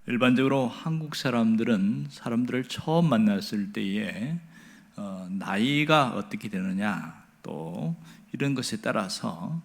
일반적으로 한국 사람들은 사람들을 처음 만났을 때에 나이가 어떻게 되느냐 또 이런 것에 따라서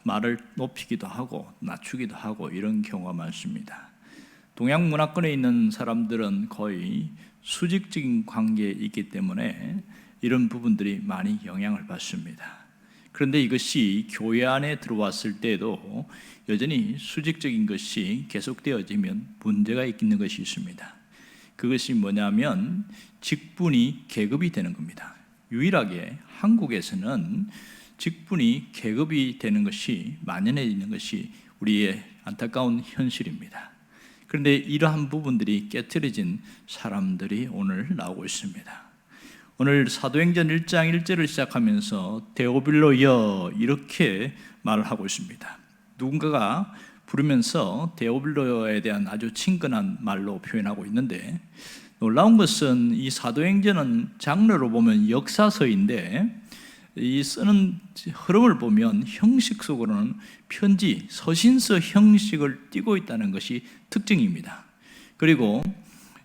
말을 높이기도 하고 낮추기도 하고 이런 경우가 많습니다. 동양 문화권에 있는 사람들은 거의 수직적인 관계에 있기 때문에 이런 부분들이 많이 영향을 받습니다. 그런데 이것이 교회 안에 들어왔을 때도 여전히 수직적인 것이 계속되어지면 문제가 있는 것이 있습니다. 그것이 뭐냐면 직분이 계급이 되는 겁니다. 유일하게 한국에서는 직분이 계급이 되는 것이 만연해 있는 것이 우리의 안타까운 현실입니다. 그런데 이러한 부분들이 깨트려진 사람들이 오늘 나오고 있습니다. 오늘 사도행전 1장 1절을 시작하면서 데오빌로여 이렇게 말을 하고 있습니다. 누군가가 부르면서 데오빌로여에 대한 아주 친근한 말로 표현하고 있는데, 놀라운 것은 이 사도행전은 장르로 보면 역사서인데 이 쓰는 흐름을 보면 형식 속으로는 편지, 서신서 형식을 띠고 있다는 것이 특징입니다. 그리고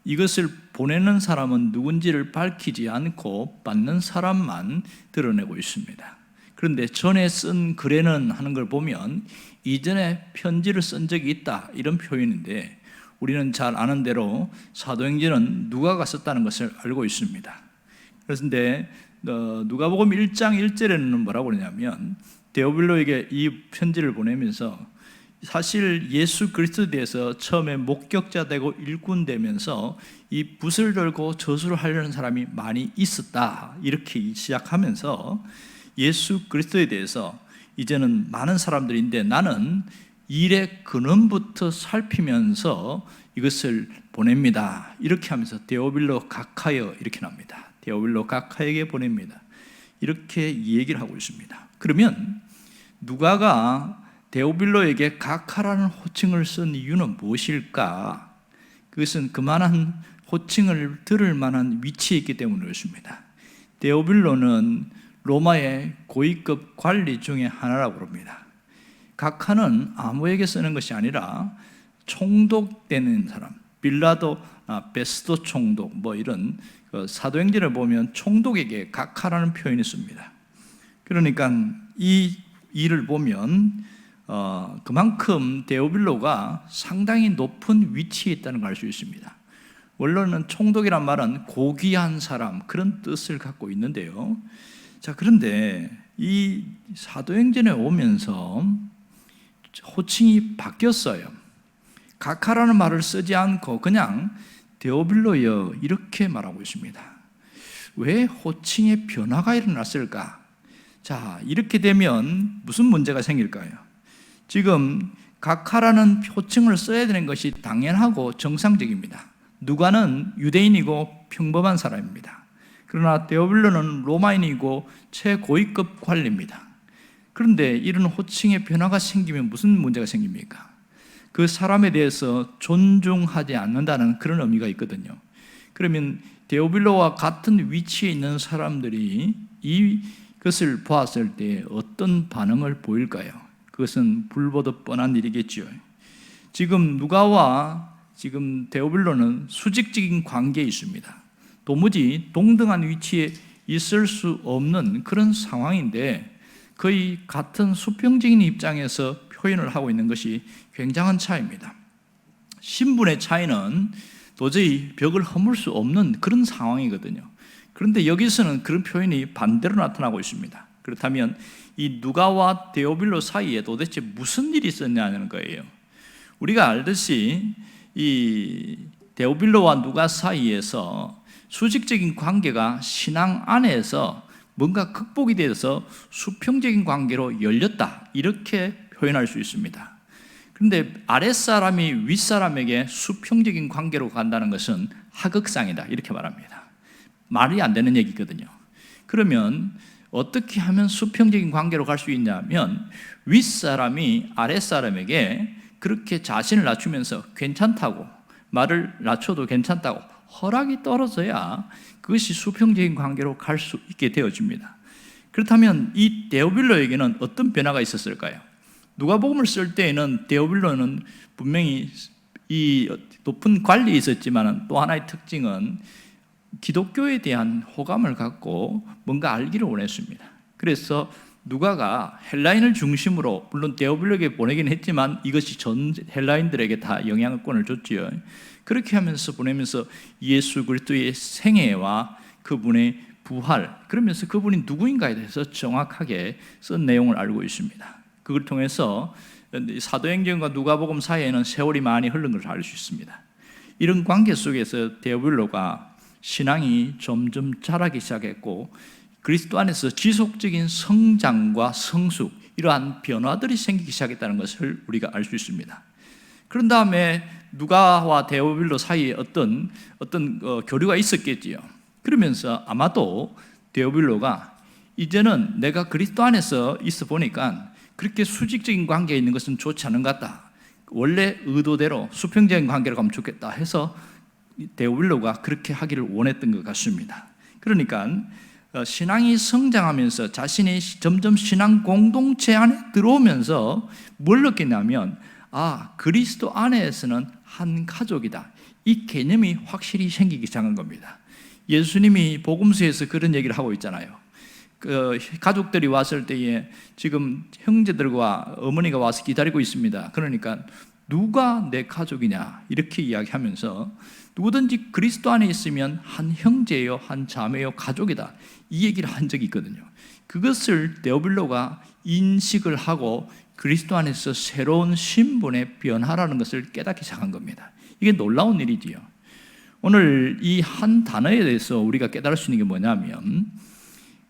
이것을 보내는 사람은 누군지를 밝히지 않고 받는 사람만 드러내고 있습니다. 그런데 전에 쓴 글에는 하는 걸 보면 이전에 편지를 쓴 적이 있다 이런 표현인데, 우리는 잘 아는 대로 사도행전은 누가가 썼다는 것을 알고 있습니다. 그런데 누가복음 1장 1절에는 뭐라고 그러냐면 데오빌로에게 이 편지를 보내면서 사실 예수 그리스도에 대해서 처음에 목격자 되고 일꾼 되면서 이 붓을 들고 저수를 하려는 사람이 많이 있었다 이렇게 시작하면서 예수 그리스도에 대해서 이제는 많은 사람들인데 나는 일의 근원부터 살피면서 이것을 보냅니다 이렇게 하면서 데오빌로 각하여 이렇게 납니다. 데오빌로 각하에게 보냅니다 이렇게 얘기를 하고 있습니다. 그러면 누가가 데오빌로에게 각하라는 호칭을 쓴 이유는 무엇일까? 그것은 그만한 호칭을 들을 만한 위치에 있기 때문에 그렇습니다. 데오빌로는 로마의 고위급 관리 중에 하나라고 합니다. 각하는 아무에게 쓰는 것이 아니라 총독되는 사람, 빌라도, 베스도 총독 이런 사도행전을 보면 총독에게 각하라는 표현이 씁니다. 그러니까 이 일을 보면 그만큼 데오빌로가 상당히 높은 위치에 있다는 걸 알 수 있습니다. 원래는 총독이란 말은 고귀한 사람 그런 뜻을 갖고 있는데요. 자, 그런데 이 사도행전에 오면서 호칭이 바뀌었어요. 각하라는 말을 쓰지 않고 그냥 데오빌로여 이렇게 말하고 있습니다. 왜 호칭의 변화가 일어났을까? 자, 이렇게 되면 무슨 문제가 생길까요? 지금 각하라는 호칭을 써야 되는 것이 당연하고 정상적입니다. 누가는 유대인이고 평범한 사람입니다. 그러나 데오빌로는 로마인이고 최고위급 관리입니다. 그런데 이런 호칭의 변화가 생기면 무슨 문제가 생깁니까? 그 사람에 대해서 존중하지 않는다는 그런 의미가 있거든요. 그러면 데오빌로와 같은 위치에 있는 사람들이 이것을 보았을 때 어떤 반응을 보일까요? 그것은 불보듯 뻔한 일이겠죠. 지금 누가와 지금 데오빌로는 수직적인 관계에 있습니다. 도무지 동등한 위치에 있을 수 없는 그런 상황인데 거의 같은 수평적인 입장에서 표현을 하고 있는 것이 굉장한 차이입니다. 신분의 차이는 도저히 벽을 허물 수 없는 그런 상황이거든요. 그런데 여기서는 그런 표현이 반대로 나타나고 있습니다. 그렇다면 이 누가와 데오빌로 사이에 도대체 무슨 일이 있었냐는 거예요. 우리가 알듯이 이 데오빌로와 누가 사이에서 수직적인 관계가 신앙 안에서 뭔가 극복이 되어서 수평적인 관계로 열렸다 이렇게 표현할 수 있습니다. 그런데 아랫사람이 윗사람에게 수평적인 관계로 간다는 것은 하극상이다 이렇게 말합니다. 말이 안 되는 얘기거든요. 그러면 어떻게 하면 수평적인 관계로 갈 수 있냐면 윗사람이 아랫사람에게 그렇게 자신을 낮추면서 괜찮다고, 말을 낮춰도 괜찮다고 허락이 떨어져야 그것이 수평적인 관계로 갈 수 있게 되어집니다. 그렇다면 이 데오빌로에게는 어떤 변화가 있었을까요? 누가복음을 쓸 때에는 데오빌로는 분명히 이 높은 관리에 있었지만 또 하나의 특징은 기독교에 대한 호감을 갖고 뭔가 알기를 원했습니다. 그래서 누가가 헬라인을 중심으로 물론 데오빌로에게 보내긴 했지만 이것이 전 헬라인들에게 다 영향권을 줬지요. 그렇게 하면서 보내면서 예수 그리스도의 생애와 그분의 부활, 그러면서 그분이 누구인가에 대해서 정확하게 쓴 내용을 알고 있습니다. 그걸 통해서 사도행전과 누가복음 사이에는 세월이 많이 흐른 것을 알 수 있습니다. 이런 관계 속에서 데오빌로가 신앙이 점점 자라기 시작했고 그리스도 안에서 지속적인 성장과 성숙, 이러한 변화들이 생기기 시작했다는 것을 우리가 알 수 있습니다. 그런 다음에 누가와 데오빌로 사이에 어떤 교류가 있었겠지요. 그러면서 아마도 데오빌로가 이제는 내가 그리스도 안에서 있어 보니까 그렇게 수직적인 관계에 있는 것은 좋지 않은 것 같다. 원래 의도대로 수평적인 관계로 가면 좋겠다 해서 데오빌로가 그렇게 하기를 원했던 것 같습니다. 그러니까 신앙이 성장하면서 자신이 점점 신앙 공동체 안에 들어오면서 뭘 느끼냐면 그리스도 안에서는 한 가족이다. 이 개념이 확실히 생기기 시작한 겁니다. 예수님이 복음서에서 그런 얘기를 하고 있잖아요. 가족들이 왔을 때에 지금 형제들과 어머니가 와서 기다리고 있습니다. 그러니까 누가 내 가족이냐 이렇게 이야기하면서 누구든지 그리스도 안에 있으면 한 형제요, 한 자매요, 가족이다. 이 얘기를 한 적이 있거든요. 그것을 데오빌로가 인식을 하고 그리스도 안에서 새로운 신분의 변화라는 것을 깨닫기 시작한 겁니다. 이게 놀라운 일이지요. 오늘 이 한 단어에 대해서 우리가 깨달을 수 있는 게 뭐냐면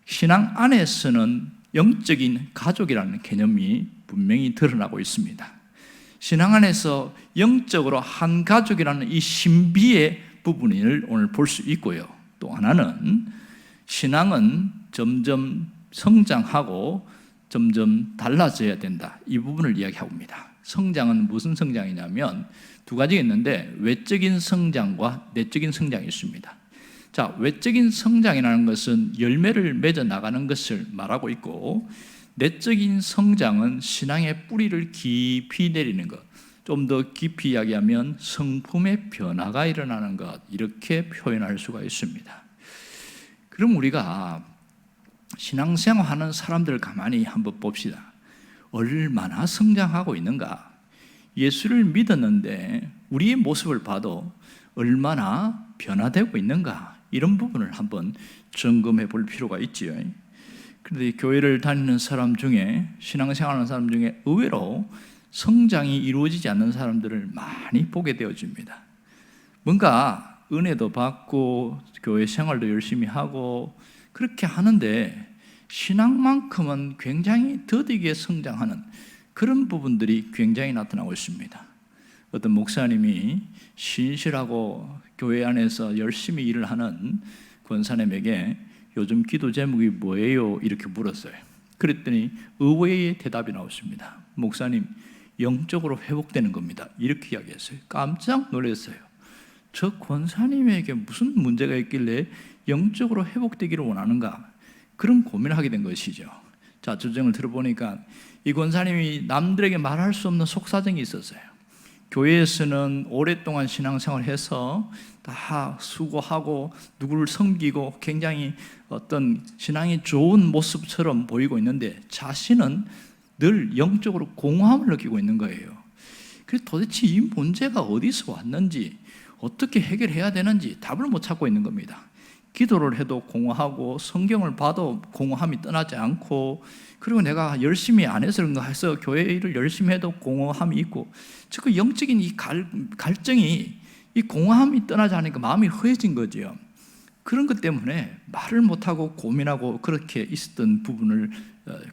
신앙 안에서는 영적인 가족이라는 개념이 분명히 드러나고 있습니다. 신앙 안에서 영적으로 한 가족이라는 이 신비의 부분을 오늘 볼 수 있고요. 또 하나는 신앙은 점점 성장하고 점점 달라져야 된다. 이 부분을 이야기하고 있습니다. 성장은 무슨 성장이냐면 두 가지가 있는데 외적인 성장과 내적인 성장이 있습니다. 자, 외적인 성장이라는 것은 열매를 맺어 나가는 것을 말하고 있고 내적인 성장은 신앙의 뿌리를 깊이 내리는 것, 좀 더 깊이 이야기하면 성품의 변화가 일어나는 것, 이렇게 표현할 수가 있습니다. 그럼 우리가 신앙생활하는 사람들을 가만히 한번 봅시다. 얼마나 성장하고 있는가? 예수를 믿었는데 우리의 모습을 봐도 얼마나 변화되고 있는가? 이런 부분을 한번 점검해 볼 필요가 있지요. 그런데 교회를 다니는 사람 중에, 신앙생활하는 사람 중에 의외로 성장이 이루어지지 않는 사람들을 많이 보게 되어집니다. 뭔가 은혜도 받고 교회 생활도 열심히 하고 그렇게 하는데 신앙만큼은 굉장히 더디게 성장하는 그런 부분들이 굉장히 나타나고 있습니다. 어떤 목사님이 신실하고 교회 안에서 열심히 일을 하는 권사님에게 요즘 기도 제목이 뭐예요? 이렇게 물었어요. 그랬더니 의외의 대답이 나왔습니다. 목사님, 영적으로 회복되는 겁니다. 이렇게 이야기했어요. 깜짝 놀랐어요. 저 권사님에게 무슨 문제가 있길래 영적으로 회복되기를 원하는가? 그런 고민을 하게 된 것이죠. 자, 주정을 들어보니까 이 권사님이 남들에게 말할 수 없는 속사정이 있었어요. 교회에서는 오랫동안 신앙생활을 해서 다 수고하고 누구를 섬기고 굉장히 어떤 신앙이 좋은 모습처럼 보이고 있는데 자신은 늘 영적으로 공허함을 느끼고 있는 거예요. 그래서 도대체 이 문제가 어디서 왔는지 어떻게 해결해야 되는지 답을 못 찾고 있는 겁니다. 기도를 해도 공허하고 성경을 봐도 공허함이 떠나지 않고 그리고 내가 열심히 안 해서 그런가 해서 교회 일을 열심히 해도 공허함이 있고 그 영적인 이 갈증이 이 공허함이 떠나지 않으니까 마음이 허해진 거죠. 그런 것 때문에 말을 못하고 고민하고 그렇게 있었던 부분을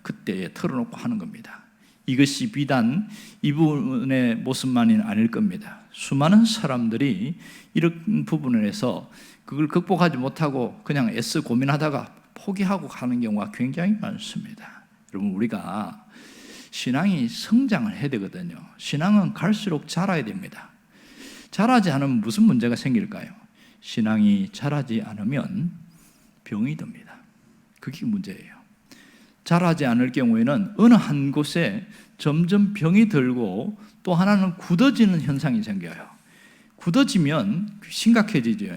그때 털어놓고 하는 겁니다. 이것이 비단 이 부분의 모습만은 아닐 겁니다. 수많은 사람들이 이런 부분에서 그걸 극복하지 못하고 그냥 애써 고민하다가 포기하고 가는 경우가 굉장히 많습니다. 여러분, 우리가 신앙이 성장을 해야 되거든요. 신앙은 갈수록 자라야 됩니다. 자라지 않으면 무슨 문제가 생길까요? 신앙이 자라지 않으면 병이 듭니다. 그게 문제예요. 자라지 않을 경우에는 어느 한 곳에 점점 병이 들고 또 하나는 굳어지는 현상이 생겨요. 굳어지면 심각해지죠.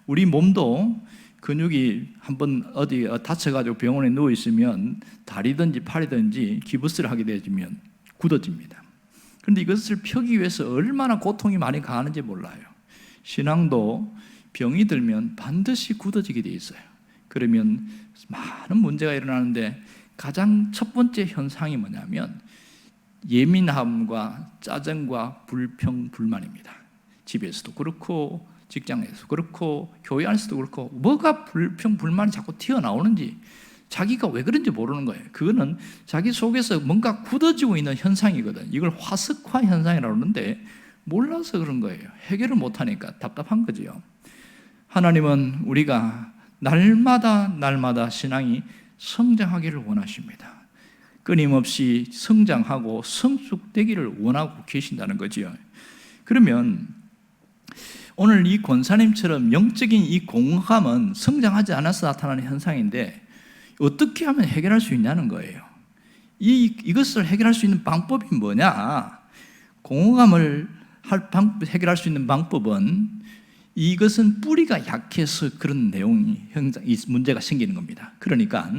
우리 몸도 근육이 한번 어디 다쳐가지고 병원에 누워있으면 다리든지 팔이든지 기부스를 하게 되어지면 굳어집니다. 그런데 이것을 펴기 위해서 얼마나 고통이 많이 가하는지 몰라요. 신앙도 병이 들면 반드시 굳어지게 돼 있어요. 그러면 많은 문제가 일어나는데 가장 첫 번째 현상이 뭐냐면 예민함과 짜증과 불평, 불만입니다. 집에서도 그렇고 직장에서도 그렇고 교회 안에서도 그렇고 뭐가 불평, 불만이 자꾸 튀어나오는지 자기가 왜 그런지 모르는 거예요. 그거는 자기 속에서 뭔가 굳어지고 있는 현상이거든. 이걸 화석화 현상이라고 하는데 몰라서 그런 거예요. 해결을 못하니까 답답한 거지요. 하나님은 우리가 날마다 신앙이 성장하기를 원하십니다. 끊임없이 성장하고 성숙되기를 원하고 계신다는 거지요. 그러면 오늘 이 권사님처럼 영적인 이 공감은 성장하지 않아서 나타나는 현상인데 어떻게 하면 해결할 수 있냐는 거예요. 이것을 해결할 수 있는 방법이 뭐냐? 공감을 해결할 수 있는 방법은 이것은 뿌리가 약해서 그런 문제가 생기는 겁니다. 그러니까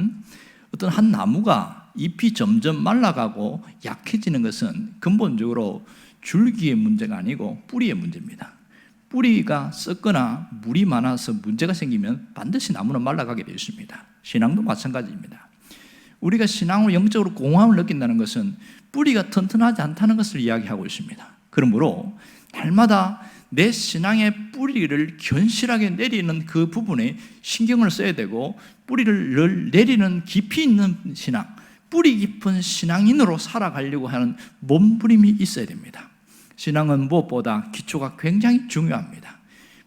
어떤 한 나무가 잎이 점점 말라가고 약해지는 것은 근본적으로 줄기의 문제가 아니고 뿌리의 문제입니다. 뿌리가 썩거나 물이 많아서 문제가 생기면 반드시 나무는 말라가게 되어 있습니다. 신앙도 마찬가지입니다. 우리가 신앙으로 영적으로 공허함을 느낀다는 것은 뿌리가 튼튼하지 않다는 것을 이야기하고 있습니다. 그러므로 날마다 내 신앙의 뿌리를 견실하게 내리는 그 부분에 신경을 써야 되고 뿌리를 내리는 깊이 있는 신앙, 뿌리 깊은 신앙인으로 살아가려고 하는 몸부림이 있어야 됩니다. 신앙은 무엇보다 기초가 굉장히 중요합니다.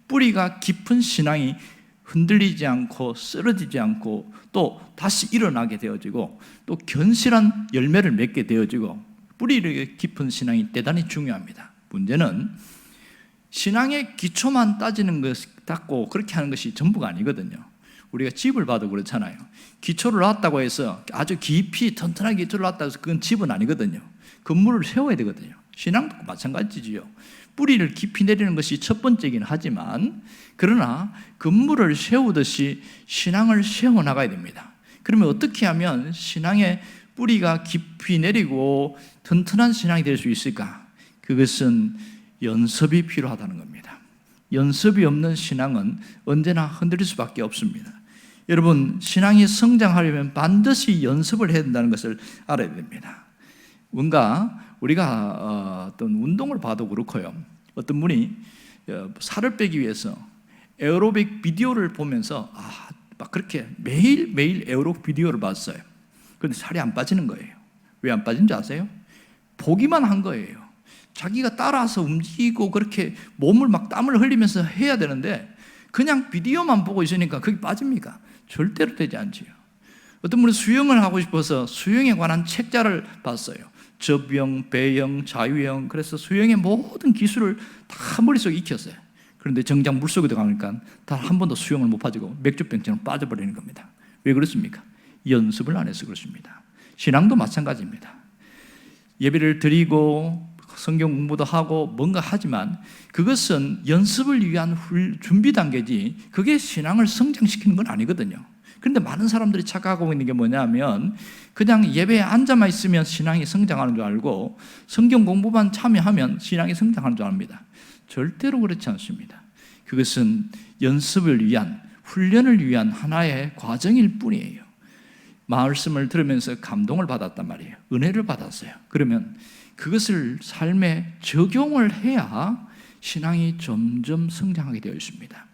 뿌리가 깊은 신앙이 흔들리지 않고 쓰러지지 않고 또 다시 일어나게 되어지고 또 견실한 열매를 맺게 되어지고 뿌리 깊은 신앙이 대단히 중요합니다. 문제는 신앙의 기초만 따지는 닦고 그렇게 하는 것이 전부가 아니거든요. 우리가 집을 봐도 그렇잖아요. 기초를 놨다고 해서 아주 깊이 튼튼하게 기초를 놨다고 해서 그건 집은 아니거든요. 건물을 세워야 되거든요. 신앙도 마찬가지지요. 뿌리를 깊이 내리는 것이 첫 번째이긴 하지만 그러나 건물을 세우듯이 신앙을 세워나가야 됩니다. 그러면 어떻게 하면 신앙의 뿌리가 깊이 내리고 튼튼한 신앙이 될 수 있을까? 그것은 연습이 필요하다는 겁니다. 연습이 없는 신앙은 언제나 흔들릴 수밖에 없습니다. 여러분, 신앙이 성장하려면 반드시 연습을 해야 된다는 것을 알아야 됩니다. 뭔가 우리가 어떤 운동을 봐도 그렇고요. 어떤 분이 살을 빼기 위해서 에어로빅 비디오를 보면서 막 그렇게 매일매일 에어로빅 비디오를 봤어요. 그런데 살이 안 빠지는 거예요. 왜 안 빠진지 아세요? 보기만 한 거예요. 자기가 따라서 움직이고 그렇게 몸을 막 땀을 흘리면서 해야 되는데 그냥 비디오만 보고 있으니까 그게 빠집니까? 절대로 되지 않지요. 어떤 분이 수영을 하고 싶어서 수영에 관한 책자를 봤어요. 접영, 배영, 자유형. 그래서 수영의 모든 기술을 다 머릿속에 익혔어요. 그런데 정작 물속에 들어가니까 단 한 번도 수영을 못 빠지고 맥주병처럼 빠져버리는 겁니다. 왜 그렇습니까? 연습을 안 해서 그렇습니다. 신앙도 마찬가지입니다. 예배를 드리고 성경 공부도 하고 뭔가 하지만 그것은 연습을 위한 준비 단계지 그게 신앙을 성장시키는 건 아니거든요. 그런데 많은 사람들이 착각하고 있는 게 뭐냐면 그냥 예배에 앉아만 있으면 신앙이 성장하는 줄 알고 성경 공부만 참여하면 신앙이 성장하는 줄 압니다. 절대로 그렇지 않습니다. 그것은 연습을 위한 훈련을 위한 하나의 과정일 뿐이에요. 말씀을 들으면서 감동을 받았단 말이에요. 은혜를 받았어요. 그러면 그것을 삶에 적용을 해야 신앙이 점점 성장하게 되어 있습니다.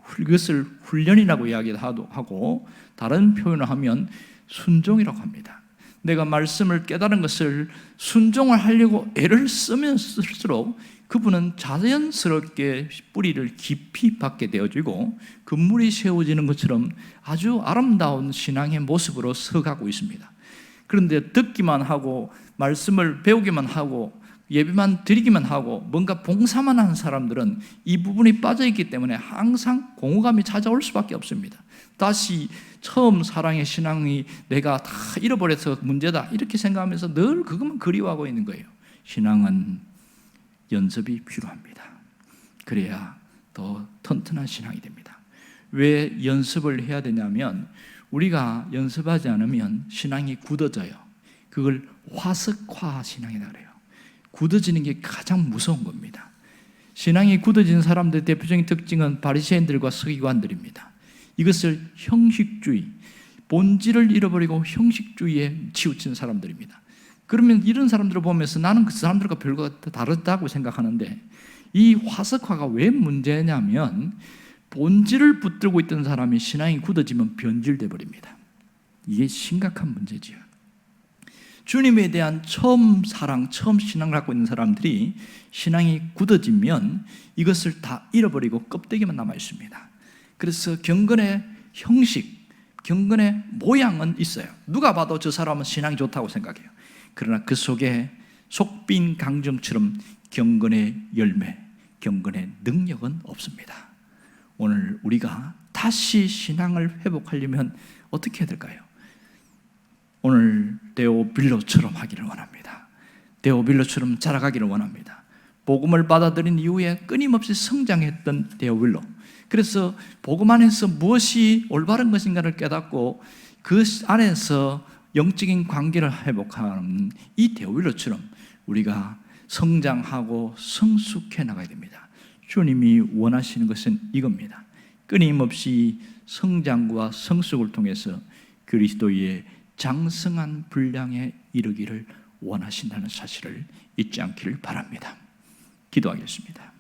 그것을 훈련이라고 이야기도 하고 다른 표현을 하면 순종이라고 합니다. 내가 말씀을 깨달은 것을 순종을 하려고 애를 쓰면 쓸수록 그분은 자연스럽게 뿌리를 깊이 받게 되어지고 건물이 세워지는 것처럼 아주 아름다운 신앙의 모습으로 서가고 있습니다. 그런데 듣기만 하고 말씀을 배우기만 하고 예배만 드리기만 하고 뭔가 봉사만 하는 사람들은 이 부분이 빠져있기 때문에 항상 공허감이 찾아올 수밖에 없습니다. 다시 처음 사랑의 신앙이 내가 다 잃어버려서 문제다 이렇게 생각하면서 늘 그것만 그리워하고 있는 거예요. 신앙은 연습이 필요합니다. 그래야 더 튼튼한 신앙이 됩니다. 왜 연습을 해야 되냐면 우리가 연습하지 않으면 신앙이 굳어져요. 그걸 화석화 신앙이라고 그래요. 굳어지는 게 가장 무서운 겁니다. 신앙이 굳어진 사람들의 대표적인 특징은 바리새인들과 서기관들입니다. 이것을 형식주의, 본질을 잃어버리고 형식주의에 치우친 사람들입니다. 그러면 이런 사람들을 보면서 나는 그 사람들과 별거 다르다고 생각하는데, 이 화석화가 왜 문제냐면 본질을 붙들고 있던 사람이 신앙이 굳어지면 변질돼 버립니다. 이게 심각한 문제지요. 주님에 대한 처음 사랑, 처음 신앙을 갖고 있는 사람들이 신앙이 굳어지면 이것을 다 잃어버리고 껍데기만 남아 있습니다. 그래서 경건의 형식, 경건의 모양은 있어요. 누가 봐도 저 사람은 신앙이 좋다고 생각해요. 그러나 그 속에 속빈 강정처럼 경건의 열매, 경건의 능력은 없습니다. 오늘 우리가 다시 신앙을 회복하려면 어떻게 해야 될까요? 오늘 데오빌로처럼 하기를 원합니다. 데오빌로처럼 자라가기를 원합니다. 복음을 받아들인 이후에 끊임없이 성장했던 데오빌로. 그래서 복음 안에서 무엇이 올바른 것인가를 깨닫고 그 안에서 영적인 관계를 회복하는 이 데오빌로처럼 우리가 성장하고 성숙해 나가야 됩니다. 주님이 원하시는 것은 이겁니다. 끊임없이 성장과 성숙을 통해서 그리스도의 장성한 분량에 이르기를 원하신다는 사실을 잊지 않기를 바랍니다. 기도하겠습니다.